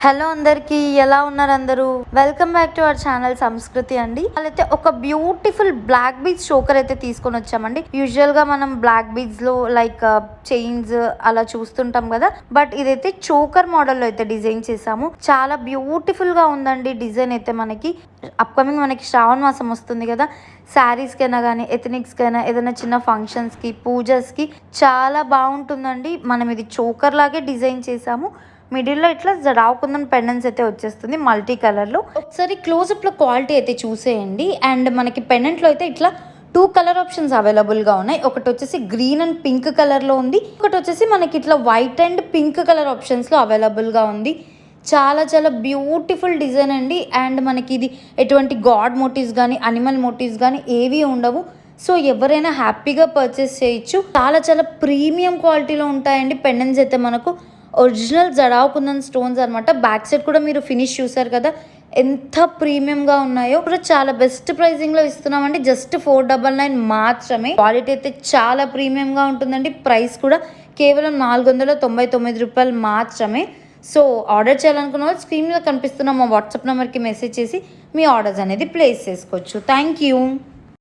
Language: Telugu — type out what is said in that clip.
హలో అందరికి, ఎలా ఉన్నారు అందరూ? Welcome back to our channel సంస్కృతి అండి. అయితే ఒక బ్యూటిఫుల్ బ్లాక్ బీడ్స్ చోకర్ అయితే తీసుకొని వచ్చామండి. యూజువల్ గా మనం బ్లాక్ బీడ్స్ లో లైక్ చైన్స్ అలా చూస్తుంటాం కదా, బట్ ఇదైతే చోకర్ మోడల్ లో అయితే డిజైన్ చేసాము. చాలా బ్యూటిఫుల్ గా ఉందండి డిజైన్ అయితే. మనకి అప్కమింగ్ మనకి శ్రావణ మాసం వస్తుంది కదా, శారీస్ కైనా కానీ ఎథనిక్స్ కైనా ఏదైనా చిన్న ఫంక్షన్స్ కి పూజస్ కి చాలా బాగుంటుందండి. మనం ఇది చోకర్ లాగే డిజైన్ చేసాము. మిడిల్లో ఇట్లా జడావుకుందని పెండెంట్స్ అయితే వచ్చేస్తుంది మల్టీ కలర్లో. ఒకసారి క్లోజప్లో క్వాలిటీ అయితే చూసేయండి. అండ్ మనకి పెండెంట్లో అయితే ఇట్లా 2 కలర్ ఆప్షన్స్ అవైలబుల్గా ఉన్నాయి. ఒకటి వచ్చేసి గ్రీన్ అండ్ పింక్ కలర్లో ఉంది, ఒకటి వచ్చేసి మనకి ఇట్లా వైట్ అండ్ పింక్ కలర్ ఆప్షన్స్లో అవైలబుల్గా ఉంది. చాలా చాలా బ్యూటిఫుల్ డిజైన్ అండి. అండ్ మనకి ఇది ఎటువంటి గాడ్ మోటివ్స్ కానీ అనిమల్ మోటివ్స్ కానీ ఏవి ఉండవు. సో ఎవరైనా హ్యాపీగా పర్చేస్ చేయొచ్చు. చాలా చాలా ప్రీమియం క్వాలిటీలో ఉంటాయండి పెండెంట్స్ అయితే. మనకు ఒరిజినల్ జడావుకుందన్ స్టోన్స్ అనమాట. బ్యాక్ సైడ్ కూడా మీరు ఫినిష్ చూసారు కదా, ఎంత ప్రీమియంగా ఉన్నాయో. కూడా చాలా బెస్ట్ ప్రైజింగ్లో ఇస్తున్నామండి. జస్ట్ 499 మాత్రమే. క్వాలిటీ అయితే చాలా ప్రీమియంగా ఉంటుందండి. ప్రైస్ కూడా కేవలం 499 రూపాయలు మాత్రమే. సో ఆర్డర్ చేయాలనుకున్న వాళ్ళు స్క్రీన్ మీద కనిపిస్తున్న మా వాట్సాప్ నెంబర్కి మెసేజ్ చేసి మీ ఆర్డర్స్ అనేది ప్లేస్ చేసుకోవచ్చు. Thank you.